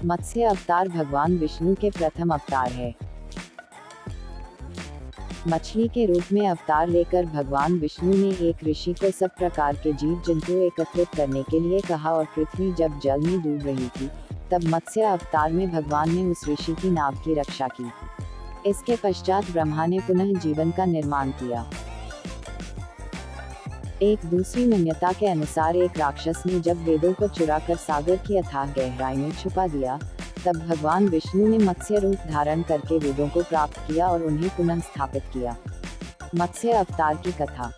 मत्स्य अवतार भगवान विष्णु के प्रथम अवतार है। मछली के रूप में अवतार लेकर भगवान विष्णु ने एक ऋषि को सब प्रकार के जीव जंतु एकत्रित करने के लिए कहा और पृथ्वी जब जल में डूब रही थी, तब मत्स्य अवतार में भगवान ने उस ऋषि की नाव की रक्षा की। इसके पश्चात ब्रह्मा ने पुनः जीवन का निर्माण किया। एक दूसरी मान्यता के अनुसार एक राक्षस ने जब वेदों को चुराकर सागर की अथाह गहराई में छुपा दिया, तब भगवान विष्णु ने मत्स्य रूप धारण करके वेदों को प्राप्त किया और उन्हें पुनः स्थापित किया। मत्स्य अवतार की कथा।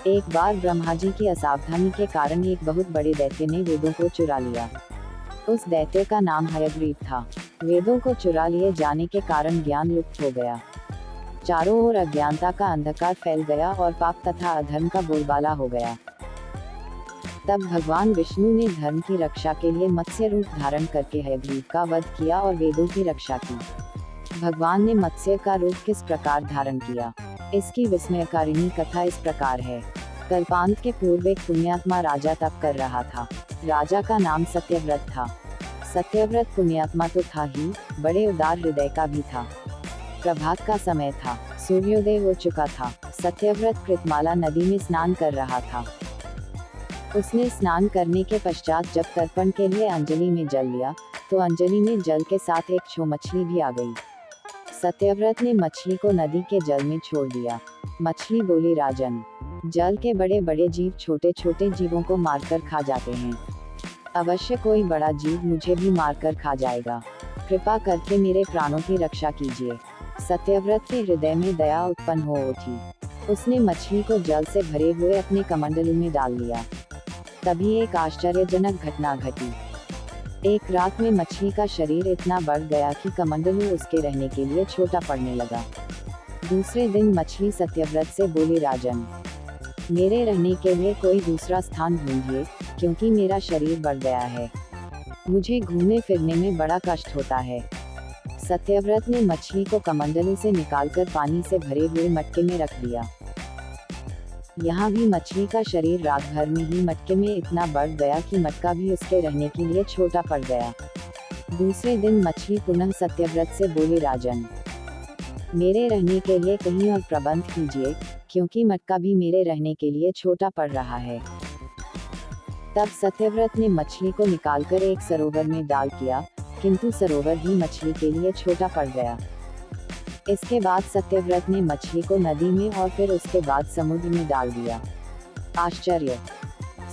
एक बार ब्रह्मा जी की असावधानी के कारण एक बहुत बड़े दैत्य ने वेदों को चुरा लिया। उस दैत्य का नाम हयग्रीव था। वेदों को चुरा लिए जाने के कारण ज्ञान लुप्त हो गया। चारों ओर अज्ञानता का अंधकार फैल गया और पाप तथा अधर्म का बोलबाला हो गया। तब भगवान विष्णु ने धर्म की रक्षा के लिए मत्स्य रूप धारण करके हयग्रीव का वध किया और वेदों की रक्षा की। भगवान ने मत्स्य का रूप किस प्रकार धारण किया, इसकी विस्मयकारिणी कथा इस प्रकार है। कल्पांत के पूर्व एक पुण्यात्मा राजा तप कर रहा था। राजा का नाम सत्यव्रत था। सत्यव्रत पुण्यात्मा तो था ही, बड़े उदार हृदय का भी था। प्रभात का समय था, सूर्योदय हो चुका था। सत्यव्रत कृतमाला नदी में स्नान कर रहा था। उसने स्नान करने के पश्चात जब तर्पण के लिए अंजलि में जल लिया, तो अंजलि में जल के साथ एक छो मछली भी आ गई। सत्यव्रत ने मछली को नदी के जल में छोड़ दिया। मछली बोली, राजन, जल के बड़े बड़े जीव छोटे छोटे जीवों को मारकर खा जाते हैं। अवश्य कोई बड़ा जीव मुझे भी मारकर खा जाएगा। कृपा करके मेरे प्राणों की रक्षा कीजिए। सत्यव्रत के हृदय में दया उत्पन्न हो उठी। उसने मछली को जल से भरे हुए अपने कमंडलू में डाल लिया। तभी एक आश्चर्यजनक घटना घटी। एक रात में मछली का शरीर इतना बढ़ गया कि कमंडलू उसके रहने के लिए छोटा पड़ने लगा। दूसरे दिन मछली सत्यव्रत से बोली, राजन, मेरे रहने के लिए कोई दूसरा स्थान ढूंढिए, क्योंकि मेरा शरीर बढ़ गया है। मुझे घूमने फिरने में बड़ा कष्ट होता है। सत्यव्रत ने मछली को कमंडलू से निकालकर पानी से भरे हुए मटके में रख दिया। यहाँ भी मछली का शरीर रात भर में ही मटके में इतना बढ़ गया कि मटका भी उसके रहने के लिए छोटा पड़ गया। दूसरे दिन मछली पुनः सत्यव्रत से बोली, राजन, मेरे रहने के लिए कहीं और प्रबंध कीजिए, क्योंकि मटका भी मेरे रहने के लिए छोटा पड़ रहा है। तब सत्यव्रत ने मछली को निकालकर एक सरोवर में डाल किया, किंतु सरोवर भी मछली के लिए छोटा पड़ गया। इसके बाद सत्यव्रत ने मछली को नदी में और फिर उसके बाद समुद्र में डाल दिया। आश्चर्य!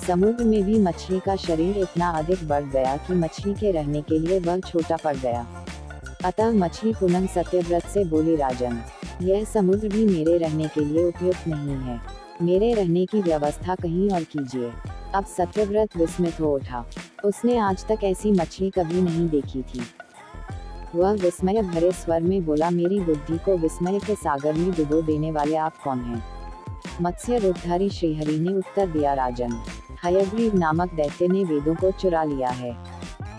समुद्र में भी मछली का शरीर इतना अधिक बढ़ गया कि मछली के रहने के लिए वह छोटा पड़ गया। अतः मछली पुनः सत्यव्रत से बोली, राजन, यह समुद्र भी मेरे रहने के लिए उपयुक्त नहीं है। मेरे रहने की व्यवस्था कहीं और कीजिए। अब सत्यव्रत विस्मित हो उठा। उसने आज तक ऐसी मछली कभी नहीं देखी थी। वह विस्मय भरे स्वर में बोला, मेरी बुद्धि को विस्मय के सागर में डुबो देने वाले आप कौन हैं? मत्स्य रूपधारी श्रीहरि ने उत्तर दिया, राजन, हयग्रीव नामक दैत्य ने वेदों को चुरा लिया है।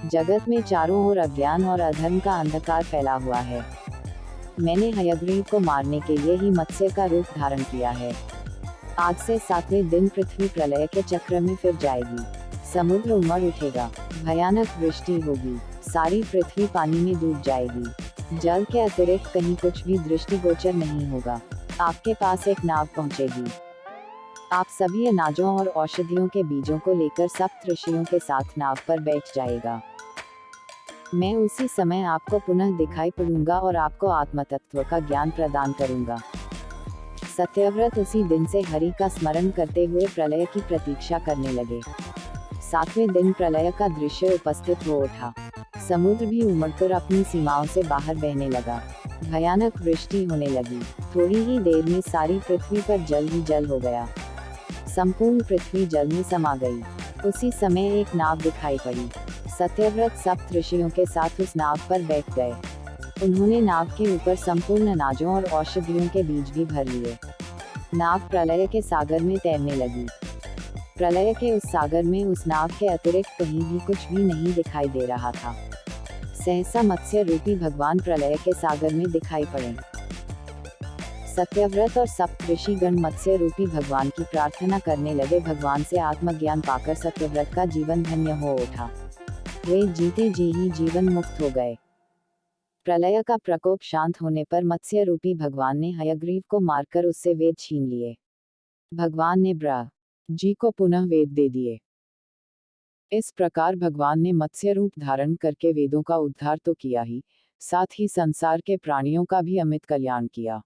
जगत में चारों ओर अज्ञान और अधर्म का अंधकार फैला हुआ है। मैंने हयग्रीव को मारने के लिए ही मत्स्य का रूप धारण किया है। आज से 7वें दिन पृथ्वी प्रलय के चक्र में फिर जाएगी। समुद्र उमड़ उठेगा, भयानक वृष्टि होगी, सारी पृथ्वी पानी में डूब जाएगी। जल के अतिरिक्त कहीं कुछ भी दृष्टिगोचर नहीं होगा। आपके पास एक नाव पहुंचेगी। आप सभी अनाजों और औषधियों के बीजों को लेकर सप्त ऋषियों के साथ नाव पर बैठ जाएगा। मैं उसी समय आपको पुनः दिखाई पड़ूंगा और आपको आत्मतत्व का ज्ञान प्रदान करूंगा। सत्यव्रत उसी दिन से हरि का स्मरण करते हुए प्रलय की प्रतीक्षा करने लगे। 7वें दिन प्रलय का दृश्य उपस्थित हो उठा। समुद्र भी उमड़कर अपनी सीमाओं से बाहर बहने लगा। भयानक वृष्टि होने लगी। थोड़ी ही देर में सारी पृथ्वी पर जल ही जल हो गया। संपूर्ण पृथ्वी जल में समा गई। उसी समय एक नाव दिखाई पड़ी। सत्यव्रत सप्त ऋषियों के साथ उस नाव पर बैठ गए। उन्होंने नाव के ऊपर संपूर्ण अनाजों और औषधियों के बीज भी भर लिए। नाव प्रलय के सागर में तैरने लगी। प्रलय के उस सागर में उस नाव के अतिरिक्त कहीं भी कुछ भी नहीं दिखाई दे रहा था। सहसा मत्स्य रूपी भगवान प्रलय के सागर में दिखाई पड़े। सत्यव्रत और सप्त ऋषिगण मत्स्य रूपी भगवान की प्रार्थना करने लगे। भगवान से आत्मज्ञान पाकर सत्यव्रत का जीवन धन्य हो उठा। वे जीते जी ही जीवन मुक्त हो गए। प्रलय का प्रकोप शांत होने पर मत्स्य रूपी भगवान ने हयग्रीव को मारकर उससे वेद छीन लिए। भगवान ने ब्रह्मा जी को पुनः वेद दे दिए। इस प्रकार भगवान ने मत्स्य रूप धारण करके वेदों का उद्धार तो किया ही, साथ ही संसार के प्राणियों का भी अमित कल्याण किया।